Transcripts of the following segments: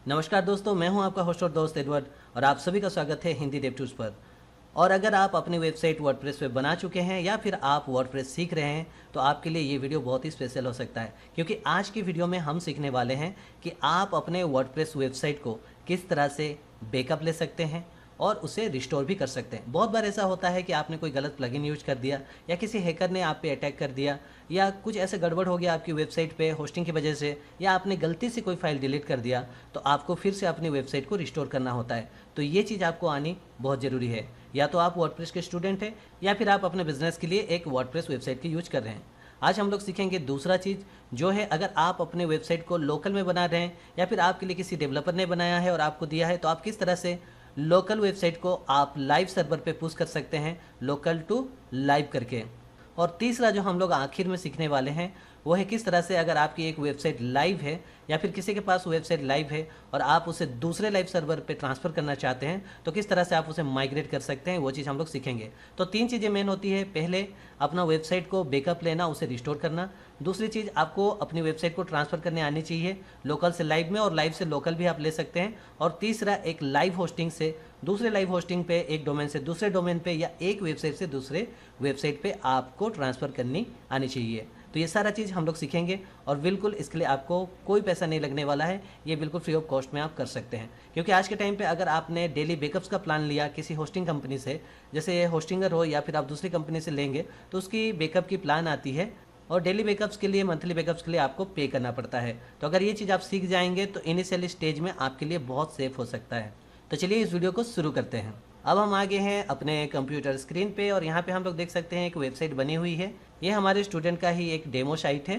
नमस्कार दोस्तों, मैं हूं आपका होस्ट और दोस्त एडवर्ड और आप सभी का स्वागत है हिंदी डेव टूल्स पर। और अगर आप अपनी वेबसाइट वर्डप्रेस पे बना चुके हैं या फिर आप वर्डप्रेस सीख रहे हैं तो आपके लिए ये वीडियो बहुत ही स्पेशल हो सकता है, क्योंकि आज की वीडियो में हम सीखने वाले हैं कि आप अपने वर्डप्रेस वेबसाइट को किस तरह से बैकअप ले सकते हैं और उसे रिस्टोर भी कर सकते हैं। बहुत बार ऐसा होता है कि आपने कोई गलत प्लगइन यूज कर दिया या किसी हैकर ने आप पे अटैक कर दिया या कुछ ऐसे गड़बड़ हो गया आपकी वेबसाइट पे होस्टिंग की वजह से, या आपने गलती से कोई फाइल डिलीट कर दिया तो आपको फिर से अपनी वेबसाइट को रिस्टोर करना होता है। तो ये चीज़ आपको आनी बहुत ज़रूरी है। या तो आप वर्डप्रेस के स्टूडेंट हैं या फिर आप अपने बिजनेस के लिए एक वर्डप्रेस वेबसाइट की यूज कर रहे हैं। आज हम लोग सीखेंगे दूसरा चीज़, जो है अगर आप अपने वेबसाइट को लोकल में बना रहे हैं या फिर आपके लिए किसी डेवलपर ने बनाया है और आपको दिया है, तो आप किस तरह से लोकल वेबसाइट को आप लाइव सर्वर पे पुश कर सकते हैं, लोकल टू लाइव करके। और तीसरा जो हम लोग आखिर में सीखने वाले हैं वो है किस तरह से अगर आपकी एक वेबसाइट लाइव है या फिर किसी के पास वेबसाइट लाइव है और आप उसे दूसरे लाइव सर्वर पे ट्रांसफ़र करना चाहते हैं तो किस तरह से आप उसे माइग्रेट कर सकते हैं, वो चीज़ हम लोग सीखेंगे। तो तीन चीज़ें मेन होती है। पहले अपना वेबसाइट को बैकअप लेना, उसे रिस्टोर करना। दूसरी चीज़, आपको अपनी वेबसाइट को ट्रांसफ़र करने आनी चाहिए लोकल से लाइव में, और लाइव से लोकल भी आप ले सकते हैं। और तीसरा, एक लाइव होस्टिंग से दूसरे लाइव होस्टिंग पे, एक डोमेन से दूसरे डोमेन पे या एक वेबसाइट से दूसरे वेबसाइट पे आपको ट्रांसफ़र करनी आनी चाहिए। तो ये सारा चीज़ हम लोग सीखेंगे और बिल्कुल इसके लिए आपको कोई पैसा नहीं लगने वाला है। ये बिल्कुल फ्री ऑफ कॉस्ट में आप कर सकते हैं, क्योंकि आज के टाइम पे अगर आपने डेली बैकअप्स का प्लान लिया किसी होस्टिंग कंपनी से, जैसे होस्टिंगर हो या फिर आप दूसरी कंपनी से लेंगे, तो उसकी बैकअप की प्लान आती है और डेली बैकअप्स के लिए, मंथली बैकअप्स के लिए आपको पे करना पड़ता है। तो अगर ये चीज़ आप सीख जाएंगे तो इनिशियल स्टेज में आपके लिए बहुत सेफ हो सकता है। तो चलिए इस वीडियो को शुरू करते हैं। अब हम आगे हैं अपने कंप्यूटर स्क्रीन पे और यहाँ पे हम लोग देख सकते हैं एक वेबसाइट बनी हुई है। ये हमारे स्टूडेंट का ही एक डेमो साइट है,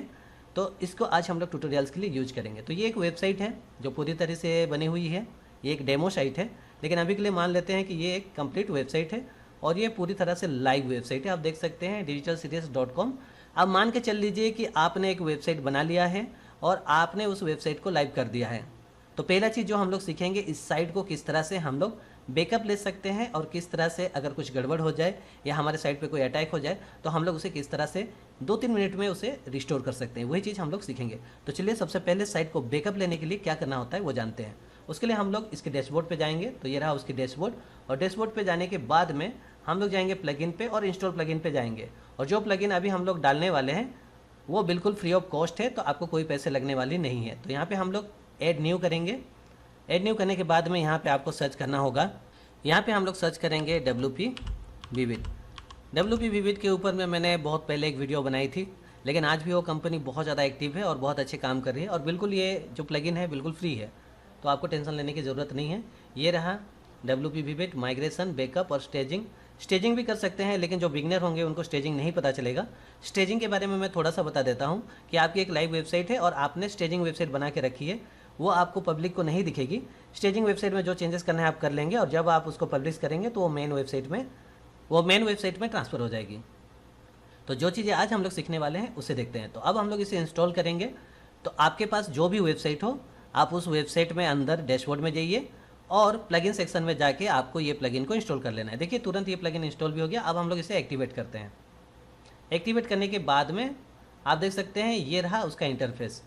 तो इसको आज हम लोग ट्यूटोरियल्स के लिए यूज करेंगे। तो ये एक वेबसाइट है जो पूरी तरह से बनी हुई है। ये एक डेमो साइट है, लेकिन अभी के लिए मान लेते हैं कि ये एक कंप्लीट वेबसाइट है और ये पूरी तरह से लाइव वेबसाइट है। आप देख सकते हैं digitalcities.com। अब मान के चल लीजिए कि आपने एक वेबसाइट बना लिया है और आपने उस वेबसाइट को लाइव कर दिया है। तो पहला चीज़ जो हम लोग सीखेंगे, इस साइट को किस तरह से हम लोग बैकअप ले सकते हैं और किस तरह से अगर कुछ गड़बड़ हो जाए या हमारे साइट पे कोई अटैक हो जाए तो हम लोग उसे किस तरह से 2-3 मिनट में उसे रिस्टोर कर सकते हैं, वही चीज़ हम लोग सीखेंगे। तो चलिए सबसे पहले साइट को बैकअप लेने के लिए क्या करना होता है वो जानते हैं। उसके लिए हम लोग इसके डैशबोर्ड पे जाएंगे। तो ये रहा उसकी डैशबोर्ड, और डैशबोर्ड पे जाने के बाद में हम लोग जाएंगे प्लगइन पे और इंस्टॉल प्लगइन पे जाएंगे। और जो प्लगइन अभी हम लोग डालने वाले हैं वो बिल्कुल फ्री ऑफ कॉस्ट है, तो आपको कोई पैसे लगने वाली नहीं है। तो यहाँ पर हम लोग ऐड न्यू करेंगे। ऐड न्यू करने के बाद में यहाँ पे आपको सर्च करना होगा। यहाँ पे हम लोग सर्च करेंगे WP विविड। WP विविड के ऊपर में मैंने बहुत पहले एक वीडियो बनाई थी, लेकिन आज भी वो कंपनी बहुत ज़्यादा एक्टिव है और बहुत अच्छे काम कर रही है और बिल्कुल ये जो प्लगइन है बिल्कुल फ्री है, तो आपको टेंशन लेने की ज़रूरत नहीं है। ये रहा WP विविड माइग्रेशन, बैकअप और स्टेजिंग। स्टेजिंग भी कर सकते हैं, लेकिन जो बिगनर होंगे उनको स्टेजिंग नहीं पता चलेगा। स्टेजिंग के बारे में मैं थोड़ा सा बता देता हूँ कि आपकी एक लाइव वेबसाइट है और आपने स्टेजिंग वेबसाइट बना के रखी है, वो आपको पब्लिक को नहीं दिखेगी। स्टेजिंग वेबसाइट में जो चेंजेस करना है आप कर लेंगे और जब आप उसको पब्लिश करेंगे तो वो मेन वेबसाइट में ट्रांसफ़र हो जाएगी। तो जो चीज़ें आज हम लोग सीखने वाले हैं उसे देखते हैं। तो अब हम लोग इसे इंस्टॉल करेंगे। तो आपके पास जो भी वेबसाइट हो, आप उस वेबसाइट में अंदर डैशबोर्ड में जाइए और प्लगइन सेक्शन में जाके आपको ये प्लगइन को इंस्टॉल कर लेना है। देखिए तुरंत ये प्लगइन इंस्टॉल भी हो गया। अब हम लोग इसे एक्टिवेट करते हैं। एक्टिवेट करने के बाद में आप देख सकते हैं ये रहा उसका इंटरफेस।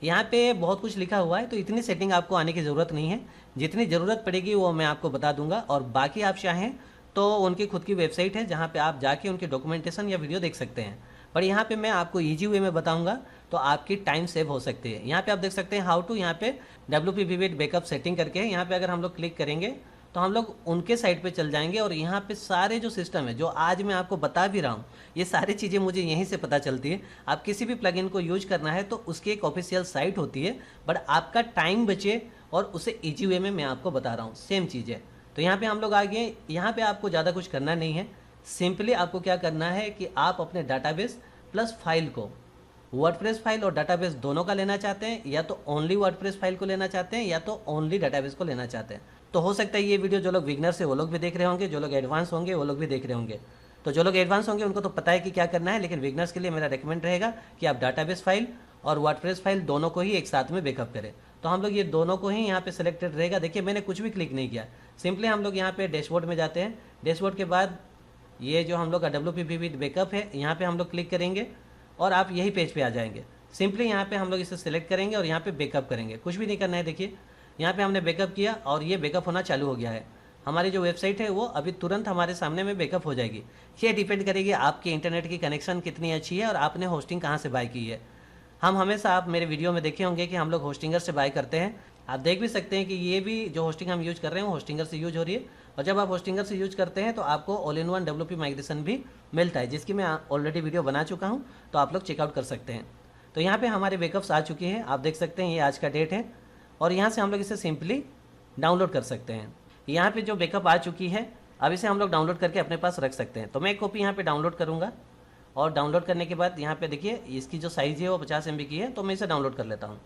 यहाँ पे बहुत कुछ लिखा हुआ है, तो इतनी सेटिंग आपको आने की ज़रूरत नहीं है। जितनी ज़रूरत पड़ेगी वो मैं आपको बता दूंगा, और बाकी आप चाहें तो उनकी खुद की वेबसाइट है जहाँ पे आप जाके उनकी डॉक्यूमेंटेशन या वीडियो देख सकते हैं। पर यहाँ पे मैं आपको ईजी वे में बताऊंगा तो आपकी टाइम सेव हो सकती है। यहाँ पे आप देख सकते हैं हाउ टू, यहाँ पे WP विविड बैकअप सेटिंग करके है। यहाँ पे अगर हम लोग क्लिक करेंगे तो हम लोग उनके साइट पे चल जाएंगे और यहाँ पे सारे जो सिस्टम है जो आज मैं आपको बता भी रहा हूँ, ये सारी चीज़ें मुझे यहीं से पता चलती है। आप किसी भी प्लगइन को यूज करना है तो उसकी एक ऑफिशियल साइट होती है, बट आपका टाइम बचे और उसे ईजी वे में मैं आपको बता रहा हूँ, सेम चीज़ है। तो यहाँ पे हम लोग आ गए। यहाँ पे आपको ज़्यादा कुछ करना नहीं है। सिंपली आपको क्या करना है कि आप अपने डाटाबेस प्लस फाइल को, वर्डप्रेस फाइल और डाटाबेस दोनों का लेना चाहते हैं, या तो ओनली वर्डप्रेस फाइल को लेना चाहते हैं या तो ओनली डाटाबेस को लेना चाहते हैं। तो हो सकता है ये वीडियो जो लोग बिगनर्स है वो लोग भी देख रहे होंगे, जो लोग एडवांस होंगे वो लोग भी देख रहे होंगे। तो जो लोग एडवांस होंगे उनको तो पता है कि क्या करना है, लेकिन बिगनर्स के लिए मेरा रेकमेंड रहेगा कि आप डाटाबेस फाइल और वर्डप्रेस फाइल दोनों को ही एक साथ में बैकअप करें। तो हम लोग ये दोनों को ही यहाँ पे सिलेक्टेड रहेगा। देखिए मैंने कुछ भी क्लिक नहीं किया, सिंपली हम लोग यहाँ पे डैशबोर्ड में जाते हैं। डैशबोर्ड के बाद ये जो हम लोग का WP विविड बैकअप है, यहाँ पे हम लोग क्लिक करेंगे और आप यही पेज पे आ जाएंगे। सिंपली यहाँ पे हम लोग इसे सिलेक्ट करेंगे और यहाँ पे बैकअप करेंगे। कुछ भी नहीं करना है। देखिए यहाँ पे हमने बैकअप किया और ये बैकअप होना चालू हो गया है। हमारी जो वेबसाइट है वो अभी तुरंत हमारे सामने में बैकअप हो जाएगी। ये डिपेंड करेगी आपकी इंटरनेट की कनेक्शन कितनी अच्छी है और आपने होस्टिंग कहाँ से बाय की है। हम हमेशा, आप मेरे वीडियो में देखे होंगे कि हम लोग होस्टिंगर से बाय करते हैं। आप देख भी सकते हैं कि ये भी जो होस्टिंग हम यूज कर रहे हैं वो होस्टिंगर से यूज हो रही है। और जब आप होस्टिंगर से यूज करते हैं तो आपको all in one WP migration भी मिलता है, जिसकी मैं ऑलरेडी वीडियो बना चुका हूँ, तो आप लोग चेकआउट कर सकते हैं। तो यहाँ पे हमारे बैकअप्स आ चुकी हैं, आप देख सकते हैं ये आज का डेट है। और यहाँ से हम लोग इसे सिंपली डाउनलोड कर सकते हैं। यहाँ पे जो बैकअप आ चुकी है, अब इसे हम लोग डाउनलोड करके अपने पास रख सकते हैं। तो मैं एक कॉपी यहाँ पे डाउनलोड करूँगा और डाउनलोड करने के बाद यहाँ पे देखिए इसकी जो साइज़ है वो 50 MB की है, तो मैं इसे डाउनलोड कर लेता हूँ।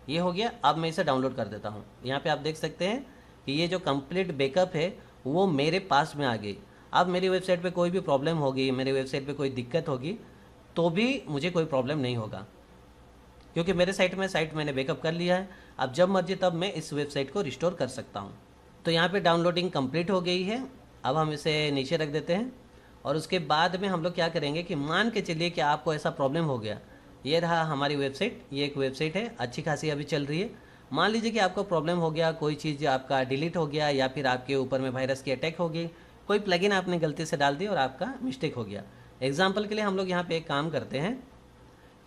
ये हो गया, अब मैं इसे डाउनलोड कर देता हूँ। यहाँ पे आप देख सकते हैं कि ये जो कंप्लीट बैकअप है वो मेरे पास में आ गई। अब मेरी वेबसाइट पे कोई भी प्रॉब्लम होगी, मेरी वेबसाइट पे कोई दिक्कत होगी, तो भी मुझे कोई प्रॉब्लम नहीं होगा, क्योंकि मेरे साइट मैंने बैकअप कर लिया है। अब जब मर्जी तब मैं इस वेबसाइट को रिस्टोर कर सकता हूँ। तो यहाँ पे डाउनलोडिंग कंप्लीट हो गई है। अब हम इसे नीचे रख देते हैं और उसके बाद में हम लोग क्या करेंगे कि मान के चलिए कि आपको ऐसा प्रॉब्लम हो गया। ये रहा हमारी वेबसाइट, ये एक वेबसाइट है, अच्छी खासी अभी चल रही है। मान लीजिए कि आपको प्रॉब्लम हो गया, कोई चीज़ आपका डिलीट हो गया या फिर आपके ऊपर में वायरस की अटैक हो गई, कोई प्लगइन आपने गलती से डाल दी और आपका मिस्टेक हो गया। एग्जाम्पल के लिए हम लोग यहाँ पे एक काम करते हैं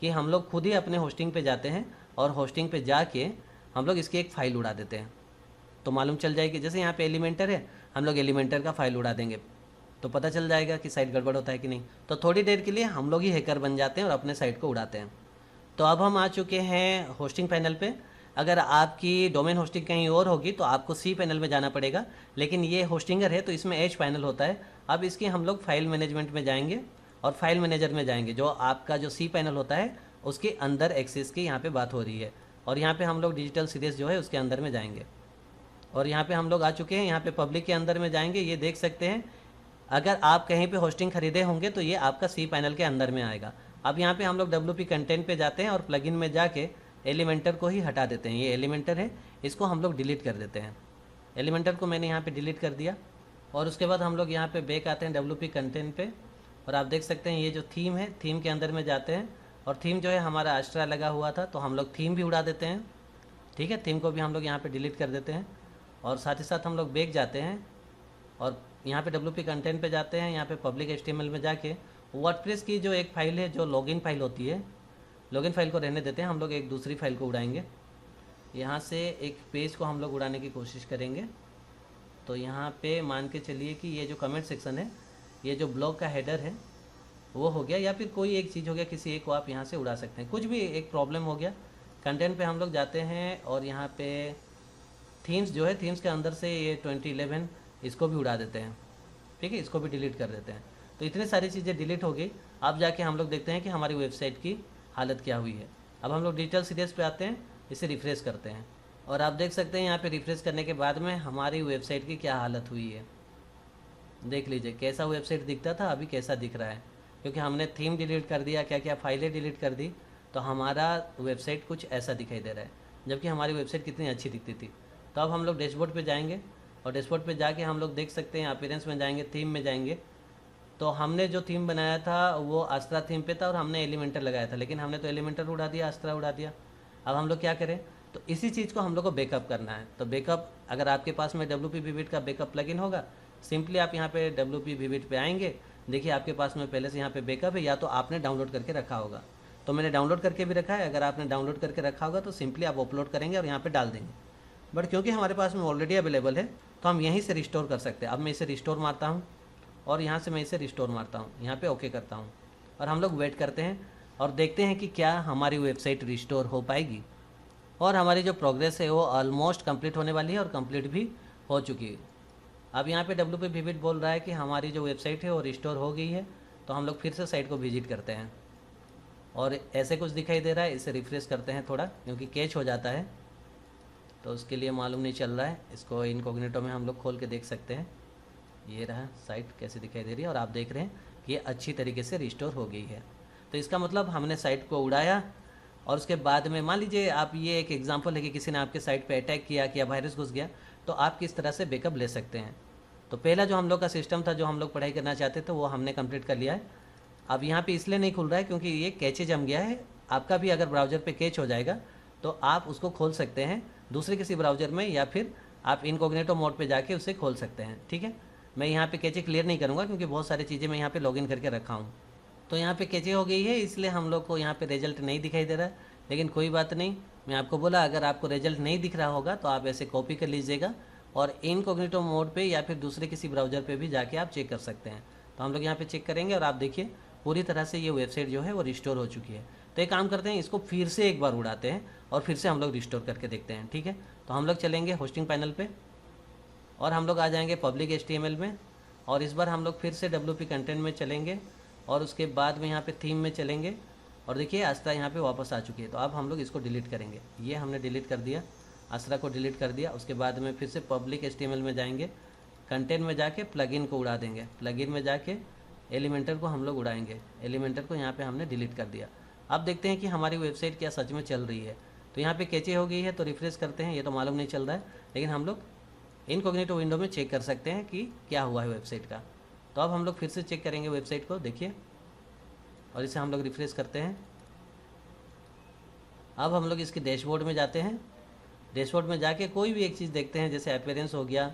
कि हम लोग खुद ही अपने होस्टिंग पे जाते हैं और होस्टिंग पे जाके हम लोग इसकी एक फ़ाइल उड़ा देते हैं। तो मालूम चल जाएगी, जैसे यहाँ पे एलिमेंटर है, हम लोग एलिमेंटर का फ़ाइल उड़ा देंगे तो पता चल जाएगा कि साइट गड़बड़ होता है कि नहीं। तो थोड़ी देर के लिए हम लोग ही हैकर बन जाते हैं और अपने साइट को उड़ाते हैं। तो अब हम आ चुके हैं होस्टिंग पैनल पे। अगर आपकी डोमेन होस्टिंग कहीं और होगी तो आपको सी पैनल में जाना पड़ेगा, लेकिन ये होस्टिंगर है तो इसमें एच पैनल होता है। अब इसकी हम लोग फाइल मैनेजमेंट में जाएंगे और फाइल मैनेजर में जाएंगे। जो आपका जो सी पैनल होता है उसके अंदर एक्सेस की यहाँ पे बात हो रही है, और यहाँ पे हम लोग डिजिटल सीरीज जो है उसके अंदर में जाएंगे। और यहाँ पे हम लोग आ चुके हैं, यहाँ पे पब्लिक के अंदर में जाएंगे। ये देख सकते हैं, अगर आप कहीं पे होस्टिंग खरीदे होंगे तो ये आपका सी पैनल के अंदर में आएगा। अब यहाँ पे हम लोग WP कंटेंट पे जाते हैं और प्लगइन में जाके एलिमेंटर को ही हटा देते हैं। ये एलिमेंटर है, इसको हम लोग डिलीट कर देते हैं। एलिमेंटर को मैंने यहाँ पे डिलीट कर दिया और उसके बाद हम लोग यहाँ पे बैक आते हैं WP कंटेंट पे, और आप देख सकते हैं ये जो थीम है, थीम के अंदर में जाते हैं। और थीम जो है हमारा एस्ट्रा लगा हुआ था, तो हम लोग थीम भी उड़ा देते हैं। ठीक है, थीम को भी हम लोग यहाँ पे डिलीट कर देते हैं। और साथ ही साथ हम लोग बैक जाते हैं और यहाँ पे WP कंटेंट पे जाते हैं। यहाँ पे पब्लिक HTML में जाके वर्डप्रेस की जो एक फ़ाइल है, जो लॉगिन फ़ाइल होती है, लॉगिन फ़ाइल को रहने देते हैं। हम लोग एक दूसरी फ़ाइल को उड़ाएंगे। यहाँ से एक पेज को हम लोग उड़ाने की कोशिश करेंगे। तो यहाँ पे मान के चलिए कि ये जो कमेंट सेक्शन है, ये जो ब्लॉग का हेडर है वो हो गया, या फिर कोई एक चीज़ हो गया, किसी एक को आप यहाँ से उड़ा सकते हैं। कुछ भी एक प्रॉब्लम हो गया, कंटेंट पे हम लोग जाते हैं और यहाँ पे थीम्स जो है, थीम्स के अंदर से ये 2011 इसको भी उड़ा देते हैं। ठीक है, इसको भी डिलीट कर देते हैं। तो इतनी सारी चीज़ें डिलीट हो गई। अब जाके हम लोग देखते हैं कि हमारी वेबसाइट की हालत क्या हुई है। अब हम लोग डिजिटल सीरीज पे आते हैं, इसे रिफ़्रेश करते हैं और आप देख सकते हैं यहाँ पे रिफ़्रेश करने के बाद में हमारी वेबसाइट की क्या हालत हुई है। देख लीजिए कैसा वेबसाइट दिखता था, अभी कैसा दिख रहा है, क्योंकि हमने थीम डिलीट कर दिया, क्या क्या फाइलें डिलीट कर दी, तो हमारा वेबसाइट कुछ ऐसा दिखाई दे रहा है, जबकि हमारी वेबसाइट कितनी अच्छी दिखती थी। तो अब हम लोग डैशबोर्ड पे जाएंगे और डैशबोर्ड पे जाके हम लोग देख सकते हैं, अपीयरेंस में जाएंगे, थीम में जाएंगे। तो हमने जो थीम बनाया था वो आस्त्रा थीम पे था और हमने एलिमेंटर लगाया था, लेकिन हमने तो एलिमेंटर उड़ा दिया, आस्त्रा उड़ा दिया। अब हम लोग क्या करें, तो इसी चीज़ को हम लोग को बैकअप करना है। तो बैकअप, अगर आपके पास में WP Vivid का बैकअप प्लगइन होगा, सिंपली आप यहाँ पे WP Vivid पे आएंगे। देखिए आपके पास में पहले से यहाँ पे बैकअप है, या तो आपने डाउनलोड करके रखा होगा। तो मैंने डाउनलोड करके भी रखा है। अगर आपने डाउनलोड करके रखा होगा तो सिंपली आप अपलोड करेंगे और यहाँ पे डाल देंगे। बट क्योंकि हमारे पास में ऑलरेडी अवेलेबल है तो हम यहीं से रिस्टोर कर सकते हैं। अब मैं इसे रिस्टोर मारता हूँ और यहाँ से मैं इसे रिस्टोर मारता हूँ, यहाँ पे ओके करता हूँ और हम लोग वेट करते हैं और देखते हैं कि क्या हमारी वेबसाइट रिस्टोर हो पाएगी। और हमारी जो प्रोग्रेस है वो ऑलमोस्ट कंप्लीट होने वाली है और कंप्लीट भी हो चुकी है। अब यहाँ पे WP Vivid बोल रहा है कि हमारी जो वेबसाइट है वो रिस्टोर हो गई है। तो हम लोग फिर से साइट को विजिट करते हैं और ऐसे कुछ दिखाई दे रहा है। इसे रिफ्रेश करते हैं थोड़ा, क्योंकि कैच हो जाता है तो उसके लिए मालूम नहीं चल रहा है। इसको इनकॉग्निटो में हम लोग खोल के देख सकते हैं। ये रहा साइट कैसे दिखाई दे रही है और आप देख रहे हैं कि ये अच्छी तरीके से रिस्टोर हो गई है। तो इसका मतलब हमने साइट को उड़ाया और उसके बाद में मान लीजिए आप, ये एक एग्जांपल है कि किसी ने आपके साइट पे अटैक किया कि वायरस घुस गया, तो आप किस तरह से बैकअप ले सकते हैं। तो पहला जो हम लोग का सिस्टम था, जो हम लोग पढ़ाई करना चाहते थे, वो हमने कंप्लीट कर लिया है। अब यहाँ पे इसलिए नहीं खुल रहा है क्योंकि ये कैचे जम गया है। आपका भी अगर ब्राउज़र पे कैच हो जाएगा तो आप उसको खोल सकते हैं दूसरे किसी ब्राउज़र में, या फिर आप इनकॉग्निटो मोड पे जाके उसे खोल सकते हैं। ठीक है, मैं यहाँ पे कैचे क्लियर नहीं करूँगा क्योंकि बहुत सारी चीज़ें मैं यहाँ पे लॉगिन करके रखा हूँ। तो यहाँ पे कैचे हो गई है, इसलिए हम लोग को यहाँ पे रिजल्ट नहीं दिखाई दे रहा है, लेकिन कोई बात नहीं। मैं आपको बोला अगर आपको रिजल्ट नहीं दिख रहा होगा तो आप ऐसे कॉपी कर लीजिएगा और इनकॉग्निटो मोड पे या फिर दूसरे किसी ब्राउज़र पे भी जाके आप चेक कर सकते हैं। तो हम लोग यहाँ पे चेक करेंगे और आप देखिए पूरी तरह से ये वेबसाइट जो है वो रिस्टोर हो चुकी है। तो एक काम करते हैं, इसको फिर से एक बार उड़ाते हैं और फिर से हम लोग रिस्टोर करके देखते हैं। ठीक है, तो हम लोग चलेंगे होस्टिंग पैनल पे और हम लोग आ जाएंगे पब्लिक HTML में, और इस बार हम लोग फिर से WP कंटेंट में चलेंगे और उसके बाद में यहाँ पे थीम में चलेंगे और देखिए आस्था यहाँ पे वापस आ चुकी है। तो अब हम लोग इसको डिलीट करेंगे, ये हमने डिलीट कर दिया, आस्था को डिलीट कर दिया। उसके बाद में फिर से पब्लिक HTML में जाएंगे, कंटेंट में जाके प्लगइन को उड़ा देंगे, प्लगइन में जाके एलिमेंटर को हम लोग उड़ाएंगे, एलिमेंटर को यहाँ पे हमने डिलीट कर दिया। अब देखते हैं कि हमारी वेबसाइट क्या सच में चल रही है। तो यहाँ पे कैचे हो गई है, तो रिफ्रेश करते हैं, ये तो मालूम नहीं चल रहा है, लेकिन हम लोग इनकॉग्निटो विंडो में चेक कर सकते हैं कि क्या हुआ है वेबसाइट का। तो अब हम लोग फिर से चेक करेंगे वेबसाइट को, देखिए, और इसे हम लोग रिफ्रेश करते हैं। अब हम लोग इसके डैशबोर्ड में जाते हैं, डैशबोर्ड में जाके कोई भी एक चीज़ देखते हैं, जैसे अपीयरेंस हो गया।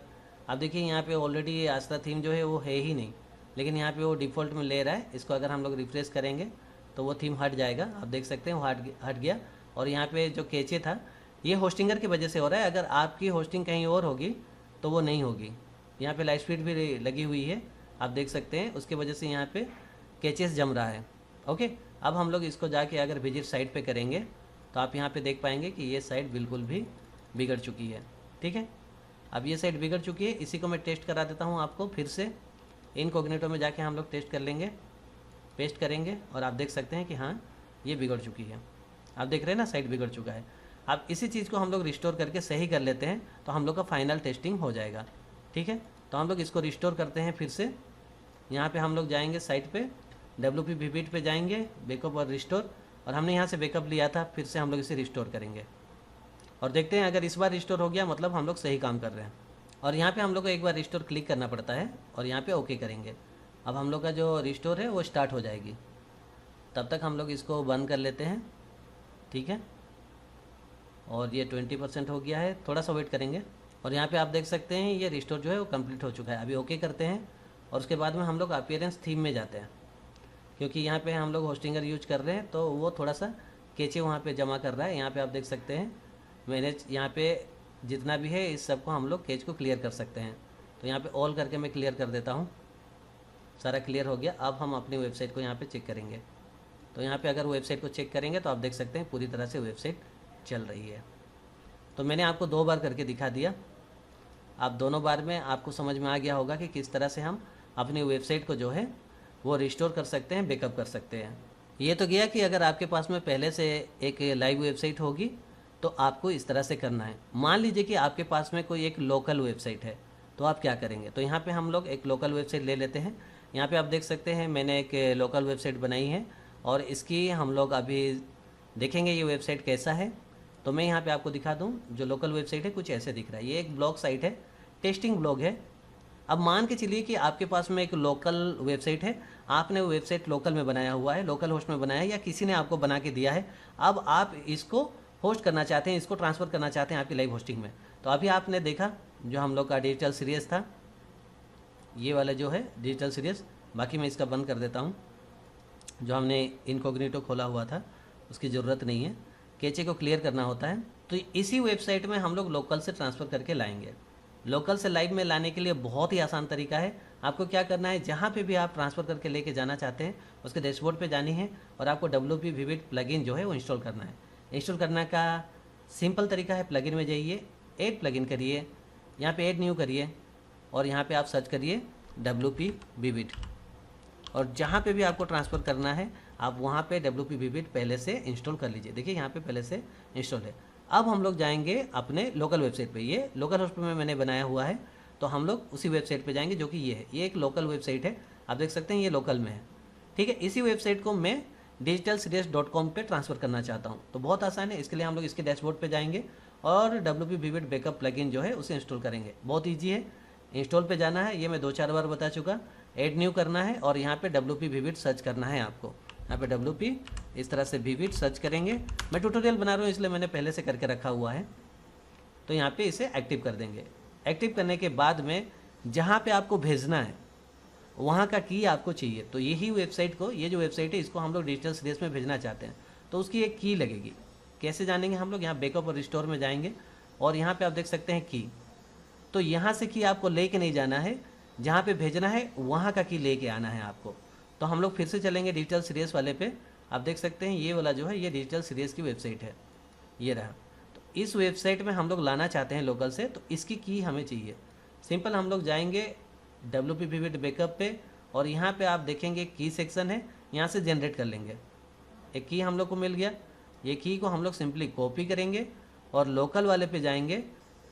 अब देखिए यहाँ पे ऑलरेडी ये आस्था थीम जो है वो है ही नहीं, लेकिन यहाँ पे वो डिफ़ॉल्ट में ले रहा है। इसको अगर हम लोग रिफ्रेश करेंगे तो वो थीम हट जाएगा, आप देख सकते हैं वो हट गया। और यहाँ पे जो कैचे था ये होस्टिंगर की वजह से हो रहा है, अगर आपकी होस्टिंग कहीं और होगी तो वो नहीं होगी। यहाँ पे लाइट स्पीड भी लगी हुई है, आप देख सकते हैं, उसके वजह से यहाँ पे कैचेस जम रहा है। ओके, अब हम लोग इसको जाके अगर विजिट साइट पे करेंगे तो आप यहाँ पे देख पाएंगे कि ये साइट बिल्कुल भी बिगड़ चुकी है। ठीक है, अब ये साइट बिगड़ चुकी है, इसी को मैं टेस्ट करा देता हूँ आपको। फिर से इनकॉग्निटो में जाके हम लोग टेस्ट कर लेंगे, पेस्ट करेंगे और आप देख सकते हैं कि हाँ ये बिगड़ चुकी है। आप देख रहे हैं ना, साइट बिगड़ चुका है। अब इसी चीज़ को हम लोग रिस्टोर करके सही कर लेते हैं तो हम लोग का फाइनल टेस्टिंग हो जाएगा। ठीक है, तो हम लोग इसको रिस्टोर करते हैं फिर से। यहाँ पे हम लोग जाएंगे साइट पे, WP विजिट पे जाएंगे, बैकअप और रिस्टोर, और हमने यहाँ से बैकअप लिया था, फिर से हम लोग इसे रिस्टोर करेंगे और देखते हैं अगर इस बार रिस्टोर हो गया मतलब हम लोग सही काम कर रहे हैं। और यहाँ पे हम लोग को एक बार रिस्टोर क्लिक करना पड़ता है और यहाँ पे ओके करेंगे। अब हम लोग का जो रिस्टोर है वो स्टार्ट हो जाएगी, तब तक हम लोग इसको बंद कर लेते हैं। ठीक है, और ये 20% हो गया है, थोड़ा सा वेट करेंगे। और यहाँ पे आप देख सकते हैं ये रिस्टोर जो है वो कंप्लीट हो चुका है। अभी ओके करते हैं और उसके बाद में हम लोग अपीयरेंस थीम में जाते हैं, क्योंकि यहाँ पे हम लोग होस्टिंगर यूज कर रहे हैं तो वो थोड़ा सा कैचे वहाँ पे जमा कर रहा है। यहाँ पे आप देख सकते हैं मैनेज, यहाँ पे जितना भी है इस सब को हम लोग कैच को क्लियर कर सकते हैं। तो यहाँ पे ऑल करके मैं क्लियर कर देता हूँ, सारा क्लियर हो गया। अब हम अपनी वेबसाइट को यहाँ पे चेक करेंगे। तो यहाँ पे अगर वेबसाइट को चेक करेंगे तो आप देख सकते हैं पूरी तरह से वेबसाइट चल रही है। तो मैंने आपको 2 बार करके दिखा दिया, आप दोनों बार में आपको समझ में आ गया होगा कि किस तरह से हम अपनी वेबसाइट को जो है वो रिस्टोर कर सकते हैं, बैकअप कर सकते हैं। ये तो गया कि अगर आपके पास में पहले से एक लाइव वेबसाइट होगी तो आपको इस तरह से करना है। मान लीजिए कि आपके पास में कोई एक लोकल वेबसाइट है तो आप क्या करेंगे। तो यहाँ पे हम लोग एक लोकल वेबसाइट ले लेते हैं। यहाँ पे आप देख सकते हैं मैंने एक लोकल वेबसाइट बनाई है और इसकी हम लोग अभी देखेंगे ये वेबसाइट कैसा है। तो मैं यहाँ पे आपको दिखा दूँ, जो लोकल वेबसाइट है कुछ ऐसे दिख रहा है। ये एक ब्लॉग साइट है, टेस्टिंग ब्लॉग है। अब मान के चलिए कि आपके पास में एक लोकल वेबसाइट है, आपने वो वेबसाइट लोकल में बनाया हुआ है, लोकल होस्ट में बनाया है या किसी ने आपको बना के दिया है। अब आप इसको होस्ट करना चाहते हैं, इसको ट्रांसफ़र करना चाहते हैं आपकी लाइव होस्टिंग में। तो अभी आपने देखा जो हम लोग का डिजिटल सीरीज़ था, ये वाला जो है डिजिटल सीरीज़, बाकी मैं इसका बंद कर देता हूँ। जो हमने इनकॉग्निटो खोला हुआ था उसकी ज़रूरत नहीं है, कैचे को क्लियर करना होता है। तो इसी वेबसाइट में हम लोग लोकल से ट्रांसफ़र करके लाएंगे। लोकल से लाइव में लाने के लिए बहुत ही आसान तरीका है। आपको क्या करना है, जहाँ पे भी आप ट्रांसफ़र करके लेके जाना चाहते हैं उसके डैशबोर्ड पे जानी है और आपको WP विजिट प्लगइन जो है वो इंस्टॉल करना है। इंस्टॉल करने का सिंपल तरीका है, प्लगइन में जाइए, ऐड प्लगइन करिए, यहाँ पे ऐड न्यू करिए और यहाँ पे आप सर्च करिए WP विजिट, और जहाँ पे भी आपको ट्रांसफ़र करना है आप वहाँ पे WP विजिट पहले से इंस्टॉल कर लीजिए। देखिए यहाँ पे पहले से इंस्टॉल है। अब हम लोग जाएंगे अपने लोकल वेबसाइट पे, ये लोकल होस्ट में मैंने बनाया हुआ है, तो हम लोग उसी वेबसाइट पे जाएंगे जो कि ये है। ये एक लोकल वेबसाइट है, आप देख सकते हैं ये लोकल में है। ठीक है, इसी वेबसाइट को मैं digitalserious.com पे ट्रांसफ़र करना चाहता हूँ। तो बहुत आसान है, इसके लिए हम लोग इसके डैशबोर्ड पे जाएंगे और WP विजिट बैकअप प्लगइन जो है उसे इंस्टॉल करेंगे। बहुत ईजी है, इंस्टॉल पे जाना है, ये मैं 2-4 बार बता चुका। ऐड न्यू करना है और यहाँ पे WP विजिट सर्च करना है आपको। यहाँ पे WP इस तरह से विजिट सर्च करेंगे। मैं ट्यूटोरियल बना रहा हूँ इसलिए मैंने पहले से करके रखा हुआ है। तो यहाँ पे इसे एक्टिव कर देंगे। एक्टिव करने के बाद में जहाँ पे आपको भेजना है वहाँ का की आपको चाहिए। तो यही वेबसाइट को, ये जो वेबसाइट है इसको हम लोग डिजिटल सीरीज में भेजना चाहते हैं, तो उसकी एक की लगेगी। कैसे जानेंगे हम लोग? यहाँ बैकअप और रिस्टोर में जाएंगे और यहाँ पे आप देख सकते हैं की। तो यहाँ से की आपको लेके नहीं जाना है, जहाँ पे भेजना है वहाँ का की लेके आना है आपको। तो हम लोग फिर से चलेंगे डिजिटल सीरीज वाले पे। आप देख सकते हैं ये वाला जो है ये डिजिटल सीरीज की वेबसाइट है, ये रहा। तो इस वेबसाइट में हम लोग लाना चाहते हैं लोकल से, तो इसकी की हमें चाहिए। सिंपल हम लोग जाएंगे WP विविड बैकअप पे और यहाँ पे आप देखेंगे की सेक्शन है, यहाँ से जनरेट कर लेंगे। एक की हम लोग को मिल गया, ये की को हम लोग सिंपली कॉपी करेंगे और लोकल वाले पे जाएंगे।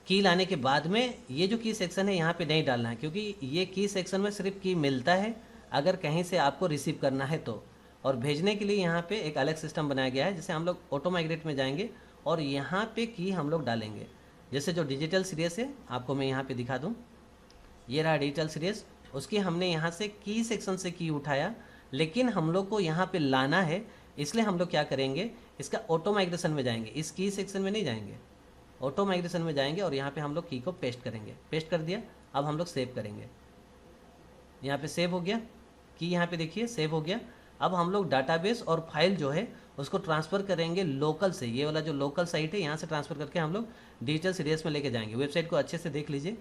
की लाने के बाद में ये जो की सेक्शन है यहाँ पे नहीं डालना है, क्योंकि ये की सेक्शन में सिर्फ की मिलता है अगर कहीं से आपको रिसीव करना है तो। और भेजने के लिए यहाँ पे एक अलग सिस्टम बनाया गया है, जिसे हम लोग ऑटो माइग्रेट में जाएंगे और यहाँ पे की हम लोग डालेंगे। जैसे जो डिजिटल सीरीज है आपको मैं यहाँ पे दिखा दूँ, ये रहा डिजिटल सीरीज। उसकी हमने यहाँ से की सेक्शन से की उठाया, लेकिन हम लोग को यहाँ पे लाना है, इसलिए हम लोग क्या करेंगे, इसका ऑटो माइग्रेशन में जाएंगे। इस की सेक्शन में नहीं जाएंगे, ऑटो माइग्रेशन में जाएंगे और यहाँ पे हम लोग की को पेस्ट करेंगे। पेस्ट कर दिया, अब हम लोग सेव करेंगे। यहाँ पे सेव हो गया, की यहाँ पे देखिए सेव हो गया। अब हम लोग डाटाबेस और फाइल जो है उसको ट्रांसफ़र करेंगे लोकल से। ये वाला जो लोकल साइट है यहाँ से ट्रांसफ़र करके हम लोग डिजिटल सीरीज में लेके जाएंगे। वेबसाइट को अच्छे से देख लीजिए,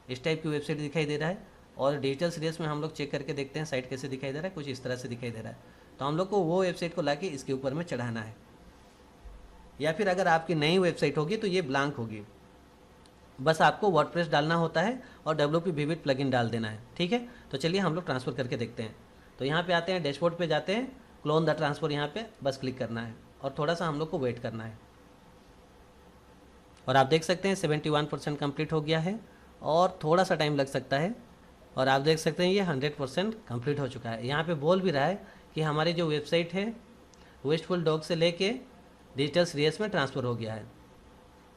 इस टाइप की वेबसाइट दिखाई दे रहा है। और डिजिटल सीरीज में हम लोग चेक करके देखते हैं साइट कैसे दिखाई दे रहा है, कुछ इस तरह से दिखाई दे रहा है। तो हम लोग को वो वेबसाइट को लाके इसके ऊपर में चढ़ाना है, या फिर अगर आपकी नई वेबसाइट होगी तो ये ब्लैंक होगी। बस आपको वर्डप्रेस डालना होता है और WP विविड प्लगइन डाल देना है, ठीक है। तो चलिए हम लोग ट्रांसफ़र करके देखते हैं। तो यहाँ पे आते हैं, डैशबोर्ड पे जाते हैं, क्लोन द ट्रांसफ़र यहाँ पे बस क्लिक करना है और थोड़ा सा हम लोग को वेट करना है। और आप देख सकते हैं 71% कंप्लीट हो गया है और थोड़ा सा टाइम लग सकता है। और आप देख सकते हैं ये 100% कंप्लीट हो चुका है। यहाँ पे बोल भी रहा है कि हमारी जो वेबसाइट है वेस्टफुल डॉग से लेके डिजिटल सीरीज में ट्रांसफ़र हो गया है।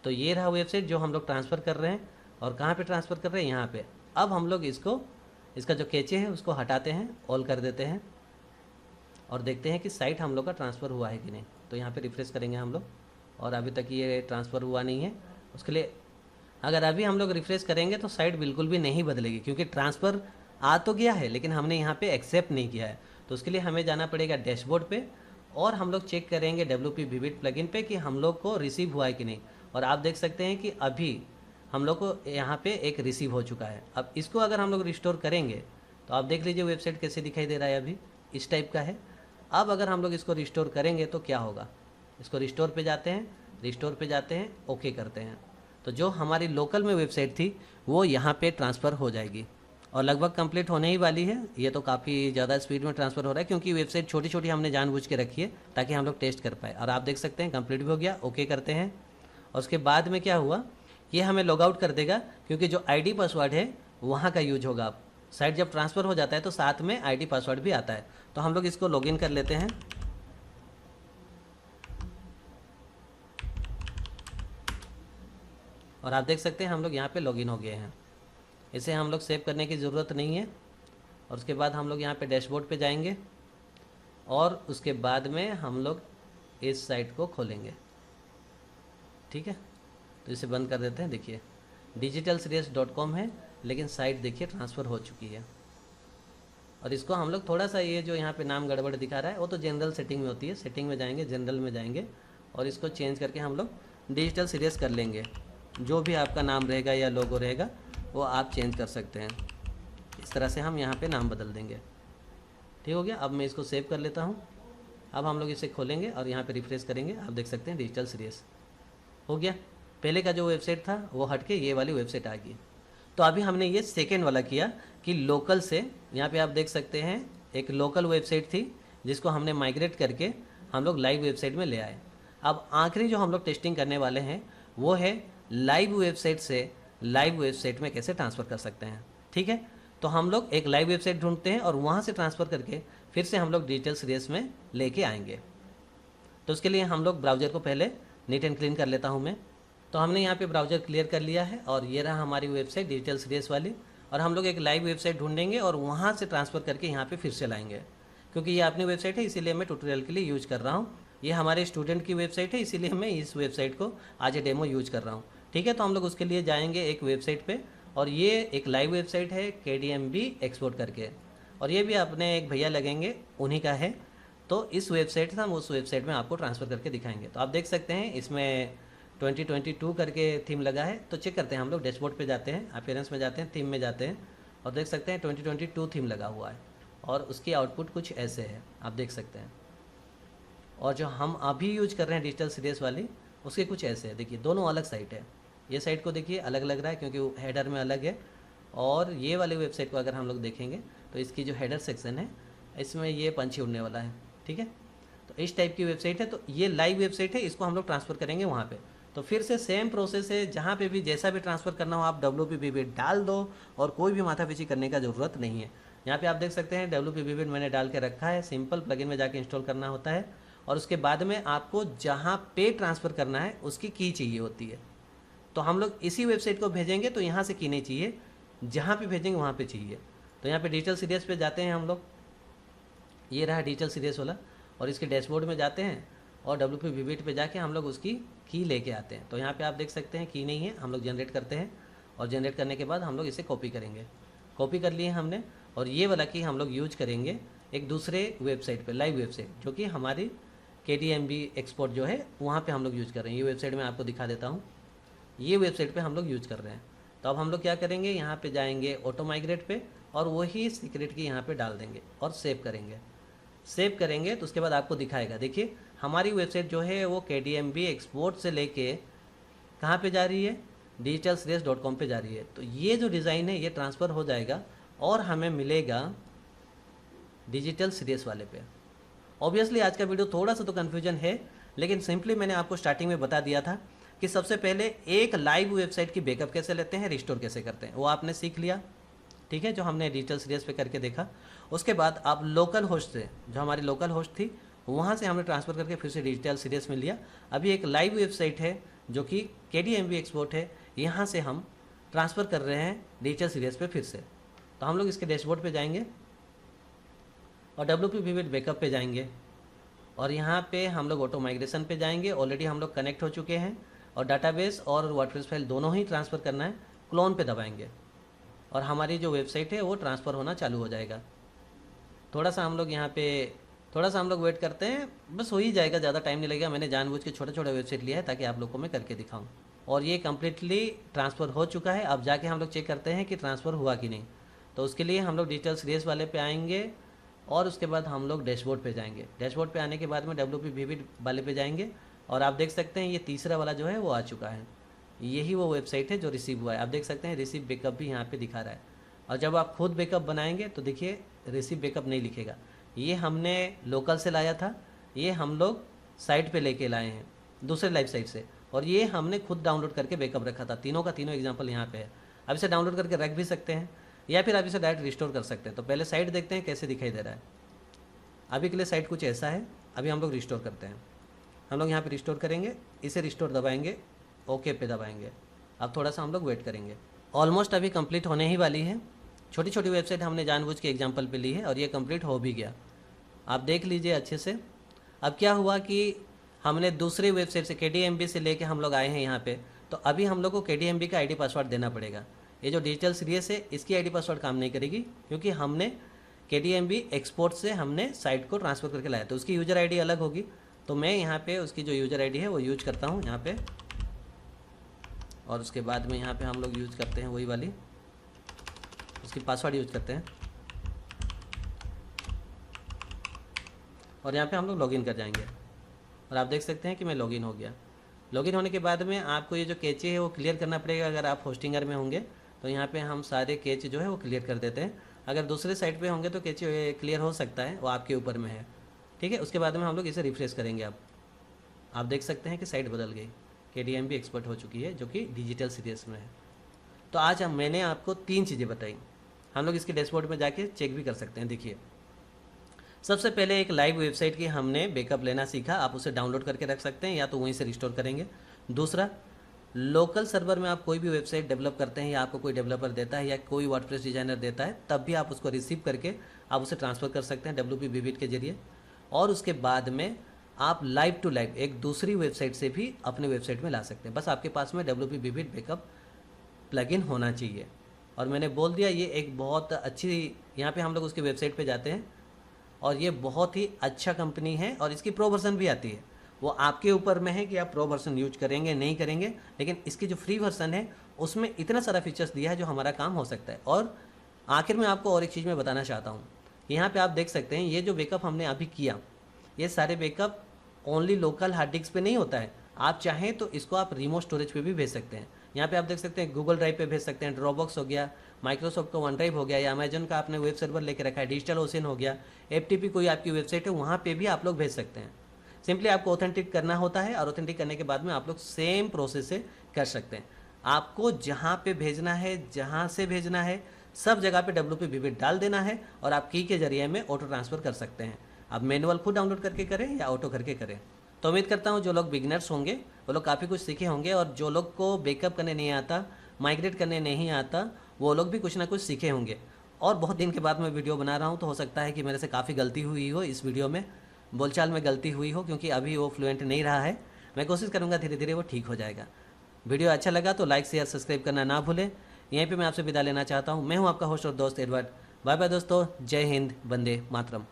तो ये रहा वेबसाइट जो हम लोग ट्रांसफ़र कर रहे हैं। और कहाँ पे ट्रांसफ़र कर रहे हैं? यहाँ पे। अब हम लोग इसका जो कैचे है उसको हटाते हैं, ऑल कर देते हैं और देखते हैं कि साइट हम लोग का ट्रांसफ़र हुआ है कि नहीं। तो यहाँ पे रिफ्रेश करेंगे हम लोग और अभी तक ये ट्रांसफ़र हुआ नहीं है। उसके लिए अगर अभी हम लोग रिफ्रेश करेंगे तो साइट बिल्कुल भी नहीं बदलेगी, क्योंकि ट्रांसफ़र आ तो गया है लेकिन हमने यहाँ पे एक्सेप्ट नहीं किया है। तो उसके लिए हमें जाना पड़ेगा डैशबोर्ड पे और हम लोग चेक करेंगे WP विविड प्लगइन पे कि हम लोग को रिसीव हुआ है कि नहीं। और आप देख सकते हैं कि अभी हम लोग को यहाँ पे एक रिसीव हो चुका है। अब इसको अगर हम लोग रिस्टोर करेंगे तो आप देख लीजिए वेबसाइट कैसे दिखाई दे रहा है, अभी इस टाइप का है। अब अगर हम लोग इसको रिस्टोर करेंगे तो क्या होगा, इसको रिस्टोर पे जाते हैं, रिस्टोर पे जाते हैं, ओके करते हैं, तो जो हमारी लोकल में वेबसाइट थी वो यहाँ पे ट्रांसफ़र हो जाएगी और लगभग कंप्लीट होने ही वाली है। ये तो काफ़ी ज़्यादा स्पीड में ट्रांसफ़र हो रहा है, क्योंकि वेबसाइट छोटी छोटी हमने जानबूझ के रखी है ताकि हम लोग टेस्ट कर पाए। और आप देख सकते हैं कंप्लीट भी हो गया, ओके करते हैं। और उसके बाद में क्या हुआ, ये हमें लॉग आउट कर देगा, क्योंकि जो ID पासवर्ड है वहाँ का यूज होगा। अब साइट जब ट्रांसफ़र हो जाता है तो साथ में ID पासवर्ड भी आता है। तो हम लोग इसको लॉगिन कर लेते हैं। और आप देख सकते हैं हम लोग यहाँ पे लॉगिन हो गए हैं। इसे हम लोग सेव करने की ज़रूरत नहीं है। और उसके बाद हम लोग यहाँ पे डैशबोर्ड पे जाएंगे और उसके बाद में हम लोग इस साइट को खोलेंगे, ठीक है। तो इसे बंद कर देते हैं। देखिए digitalseries.com है, लेकिन साइट देखिए ट्रांसफ़र हो चुकी है। और इसको हम लोग थोड़ा सा, ये जो यहाँ पे नाम गड़बड़ दिखा रहा है वो तो जनरल सेटिंग में होती है। सेटिंग में जाएंगे, जनरल में जाएंगे और इसको चेंज करके हम लोग डिजिटल सीरीज कर लेंगे। जो भी आपका नाम रहेगा या लोगो रहेगा वो आप चेंज कर सकते हैं। इस तरह से हम यहाँ पे नाम बदल देंगे, ठीक हो गया। अब मैं इसको सेव कर लेता हूँ। अब हम लोग इसे खोलेंगे और यहाँ पे रिफ्रेश करेंगे। आप देख सकते हैं डिजिटल सीरीज हो गया। पहले का जो वेबसाइट था वो हट के ये वाली वेबसाइट आ गई। तो अभी हमने ये सेकेंड वाला किया कि लोकल से, यहाँ पे आप देख सकते हैं एक लोकल वेबसाइट थी जिसको हमने माइग्रेट करके हम लोग लाइव वेबसाइट में ले आए। अब आखिरी जो हम लोग टेस्टिंग करने वाले हैं वो है लाइव वेबसाइट से लाइव वेबसाइट में कैसे ट्रांसफ़र कर सकते हैं, ठीक है। तो हम लोग एक लाइव वेबसाइट ढूंढते हैं और वहाँ से ट्रांसफ़र करके फिर से हम लोग डिजिटल सीरीज में लेके आएंगे। तो उसके लिए हम लोग ब्राउज़र को पहले नीट एंड क्लीन कर लेता हूँ मैं। तो हमने यहाँ पे ब्राउज़र क्लियर कर लिया है और ये रहा हमारी वेबसाइट डिजिटल सीरीज वाली। और हम लोग एक लाइव वेबसाइट ढूंढेंगे और वहाँ से ट्रांसफ़र करके यहाँ पे फिर से लाएंगे, क्योंकि ये अपनी वेबसाइट है इसीलिए मैं ट्यूटोरियल के लिए यूज कर रहा हूँ। ये हमारे स्टूडेंट की वेबसाइट है इसीलिए मैं इस वेबसाइट को आज ए डेमो यूज कर रहा हूँ। ठीक है, तो हम लोग उसके लिए जाएंगे एक वेबसाइट पे, और ये एक लाइव वेबसाइट है KDMB एक्सपोर्ट करके, और ये भी अपने एक भैया लगेंगे, उन्हीं का है। तो इस वेबसाइट से हम उस वेबसाइट में आपको ट्रांसफ़र करके दिखाएंगे। तो आप देख सकते हैं इसमें 2022 करके थीम लगा है। तो चेक करते हैं, हम लोग डैशबोर्ड पे जाते हैं, अपीयरेंस में जाते हैं, थीम में जाते हैं, और देख सकते हैं 2022 थीम लगा हुआ है, और उसकी आउटपुट कुछ ऐसे है, आप देख सकते हैं। और जो हम अभी यूज कर रहे हैं डिजिटल सीरीज वाली, उसके कुछ ऐसे है। देखिए दोनों अलग साइट है, ये साइट को देखिए अलग लग रहा है क्योंकि हेडर में अलग है, और ये वाली वेबसाइट को अगर हम लोग देखेंगे तो इसकी जो हेडर सेक्शन है इसमें ये पंछी उड़ने वाला है। ठीक है, तो इस टाइप की वेबसाइट है। तो ये लाइव वेबसाइट है, इसको हम लोग ट्रांसफ़र करेंगे वहाँ पे। तो फिर से सेम प्रोसेस है, जहाँ पे भी जैसा भी ट्रांसफ़र करना हो आप WP डाल दो, और कोई भी माथापीची करने का ज़रूरत नहीं है। यहाँ पे आप देख सकते हैं WP मैंने डाल के रखा है, सिंपल प्लगइन में जाके इंस्टॉल करना होता है, और उसके बाद में आपको जहाँ पे ट्रांसफ़र करना है उसकी की चाहिए होती है। तो हम लोग इसी वेबसाइट को भेजेंगे तो यहाँ से की नहीं चाहिए, जहाँ पे भेजेंगे वहाँ पे चाहिए। तो यहाँ पे डिजिटल सीरीज पे जाते हैं हम लोग, ये रहा डिजिटल सीरीज वाला, और इसके डैशबोर्ड में जाते हैं, और WP पे जाके हम लोग उसकी की लेके आते हैं। तो यहाँ पे आप देख सकते हैं की नहीं है, हम लोग जनरेट करते हैं, और जनरेट करने के बाद हम लोग इसे कॉपी करेंगे। कॉपी कर लिए हमने, और ये वाला की हम लोग यूज करेंगे एक दूसरे वेबसाइट पे, लाइव वेबसाइट, जो कि हमारी KDMB एक्सपोर्ट जो है वहाँ पे हम लोग यूज कर रहे हैं। ये वेबसाइट मैं आपको दिखा देता हूँ, ये वेबसाइट पे हम लोग यूज कर रहे हैं। तो अब हम लोग क्या करेंगे, यहाँ पे जाएंगे ऑटो माइग्रेट पे, और वही सीक्रेट की यहाँ पे डाल देंगे और सेव करेंगे। सेव करेंगे तो उसके बाद आपको दिखाएगा, देखिए हमारी वेबसाइट जो है वो KDMB एक्सपोर्ट से लेके कहाँ पे जा रही है, digitalserious.com पे जा रही है। तो ये जो डिज़ाइन है ये ट्रांसफ़र हो जाएगा, और हमें मिलेगा डिजिटल सीरीज वाले पे। ऑब्वियसली आज का वीडियो थोड़ा सा तो कन्फ्यूजन है, लेकिन सिंपली मैंने आपको स्टार्टिंग में बता दिया था कि सबसे पहले एक लाइव वेबसाइट की बैकअप कैसे लेते हैं, रिस्टोर कैसे करते हैं, वो आपने सीख लिया। ठीक है, जो हमने डिजिटल सीरीज पे करके देखा। उसके बाद आप लोकल होस्ट से, जो हमारी लोकल होस्ट थी, वहाँ से हमने ट्रांसफ़र करके फिर से डिजिटल सीरीज में लिया। अभी एक लाइव वेबसाइट है जो कि KDMB एक्सपोर्ट है, यहाँ से हम ट्रांसफ़र कर रहे हैं डिजिटल सीरीज पे फिर से। तो हम लोग इसके डैशबोर्ड पे जाएंगे, और WP बैकअप पे जाएंगे, और यहाँ पे हम लोग ऑटो माइग्रेशन पे जाएंगे। ऑलरेडी हम लोग कनेक्ट हो चुके हैं, और डाटाबेस और वर्डप्रेस फाइल दोनों ही ट्रांसफ़र करना है। क्लोन पे दबाएंगे, और हमारी जो वेबसाइट है वो ट्रांसफ़र होना चालू हो जाएगा। थोड़ा सा हम लोग वेट करते हैं, बस हो ही जाएगा, ज़्यादा टाइम नहीं लगेगा। मैंने जानबूझ के छोटा छोटा वेबसाइट लिया है ताकि आप लोग को मैं करके दिखाऊं। और ये कम्प्लीटली ट्रांसफ़र हो चुका है। अब जाके हम लोग चेक करते हैं कि ट्रांसफ़र हुआ कि नहीं। तो उसके लिए हम लोग डिजिटल सीरीज वाले पे आएंगे, और उसके बाद हम लोग डैशबोर्ड पे जाएंगे। डैशबोर्ड पे आने के बाद में WP वाले पे जाएंगे, और आप देख सकते हैं ये तीसरा वाला जो है वो आ चुका है। यही वो वेबसाइट है जो रिसीव हुआ है। आप देख सकते हैं रिसीव बैकअप भी यहाँ पे दिखा रहा है। और जब आप खुद बैकअप बनाएंगे तो देखिए रिसीव बैकअप नहीं लिखेगा। ये हमने लोकल से लाया था, ये हम लोग साइट पे लेके लाए हैं दूसरे लाइव साइट से, और ये हमने खुद डाउनलोड करके बैकअप रखा था। तीनों का तीनों एग्जाम्पल यहाँ पे है। अब इसे डाउनलोड करके रख भी सकते हैं, या फिर आप इसे डायरेक्ट रिस्टोर कर सकते हैं। तो पहले साइट देखते हैं कैसे दिखाई दे रहा है। अभी के लिए साइट कुछ ऐसा है। अभी हम लोग रिस्टोर करते हैं। हम लोग यहाँ पे रिस्टोर करेंगे, इसे रिस्टोर दबाएंगे, ओके पे दबाएंगे। अब थोड़ा सा हम लोग वेट करेंगे। ऑलमोस्ट अभी कंप्लीट होने ही वाली है। छोटी छोटी वेबसाइट हमने जानबूझ के एग्जांपल पे ली है, और ये कंप्लीट हो भी गया। आप देख लीजिए अच्छे से। अब क्या हुआ कि हमने दूसरे वेबसाइट से KDMB से लेके हम लोग आए हैं यहाँ पे। तो अभी हम लोग को KDMB का ID पासवर्ड देना पड़ेगा। ये जो डिजिटल सीरीज है इसकी ID पासवर्ड काम नहीं करेगी, क्योंकि हमने KDMB एक्सपोर्ट से हमने साइट को ट्रांसफ़र करके लाया, तो उसकी यूज़र ID अलग होगी। तो मैं यहाँ पे उसकी जो यूज़र ID है वो यूज करता हूँ यहाँ पे, और उसके बाद में यहाँ पे हम लोग यूज करते हैं वही वाली, उसकी पासवर्ड यूज करते हैं, और यहाँ पे हम लोग लॉगिन कर जाएंगे। और आप देख सकते हैं कि मैं लॉगिन हो गया। लॉगिन होने के बाद में आपको ये जो कैचे है वो क्लियर करना पड़ेगा। अगर आप होस्टिंगर में होंगे तो यहाँ पे हम सारे कैच जो है वो क्लियर कर देते हैं। अगर दूसरे साइट पे होंगे तो कैचे क्लियर हो सकता है, वो आपके ऊपर में है। ठीक है, उसके बाद में हम लोग इसे रिफ्रेश करेंगे। आप देख सकते हैं कि साइट बदल गई, KDMB एक्सपोर्ट हो चुकी है, जो कि डिजिटल सीरीज में है। तो आज मैंने आपको 3 चीज़ें बताई। हम लोग इसके डैशबोर्ड में जाके चेक भी कर सकते हैं। देखिए, सबसे पहले एक लाइव वेबसाइट की हमने बैकअप लेना सीखा। आप उसे डाउनलोड करके रख सकते हैं, या तो वहीं से रिस्टोर करेंगे। दूसरा, लोकल सर्वर में आप कोई भी वेबसाइट डेवलप करते हैं, या आपको कोई डेवलपर देता है, या कोई वर्डप्रेस डिजाइनर देता है, तब भी आप उसको रिसीव करके आप उसे ट्रांसफ़र कर सकते हैं WP के जरिए। और उसके बाद में आप लाइव टू लाइव एक दूसरी वेबसाइट से भी अपने वेबसाइट में ला सकते हैं। बस आपके पास में WP Vivid बैकअप प्लगइन होना चाहिए। और मैंने बोल दिया ये एक बहुत अच्छी, यहाँ पे हम लोग उसकी वेबसाइट पे जाते हैं और ये बहुत ही अच्छा कंपनी है और इसकी प्रो वर्जन भी आती है। वो आपके ऊपर में है कि आप प्रो वर्जन यूज करेंगे नहीं करेंगे, लेकिन इसकी जो फ्री वर्जन है उसमें इतना सारा फीचर्स दिया है जो हमारा काम हो सकता है। और आखिर में आपको और एक चीज़ मैं बताना चाहता हूँ, यहाँ पे आप देख सकते हैं ये जो बैकअप हमने अभी किया, ये सारे backup only local hard disk पे नहीं होता है। आप चाहें तो इसको आप रिमोट स्टोरेज पे भी भेज सकते हैं। यहाँ पे आप देख सकते हैं गूगल ड्राइव पे भेज सकते हैं, ड्रॉपबॉक्स हो गया, माइक्रोसॉफ्ट का वन ड्राइव हो गया, या अमेजन का आपने वेब सर्वर लेके रखा है, डिजिटल ओशन हो गया, FTP कोई आपकी वेबसाइट है वहाँ पे भी आप लोग भेज सकते हैं। सिंपली आपको ऑथेंटिक करना होता है और ऑथेंटिक करने के बाद में आप लोग सेम प्रोसेस से कर सकते हैं। आपको जहाँ पे भेजना है, जहाँ से भेजना है, सब जगह पे WP Vivid डाल देना है और आप की के जरिए में ऑटो ट्रांसफ़र कर सकते हैं। आप मैनुअल खुद डाउनलोड करके करें या ऑटो करके करें। तो उम्मीद करता हूँ जो लोग बिगनर्स होंगे वो लोग काफ़ी कुछ सीखे होंगे, और जो लोग को बैकअप करने नहीं आता, माइग्रेट करने नहीं आता, वो लोग भी कुछ ना कुछ सीखे होंगे। और बहुत दिन के बाद मैं वीडियो बना रहा हूँ, तो हो सकता है कि मेरे से काफ़ी गलती हुई हो इस वीडियो में, बोलचाल में गलती हुई हो, क्योंकि अभी वो फ्लुएंट नहीं रहा है। मैं कोशिश करूँगा धीरे धीरे वो ठीक हो जाएगा। वीडियो अच्छा लगा तो लाइक शेयर सब्सक्राइब करना ना भूलें। यहीं पे मैं आपसे विदा लेना चाहता हूँ। मैं हूँ आपका होस्ट और दोस्त एडवर्ड। बाय बाय दोस्तों, जय हिंद, वंदे मातरम।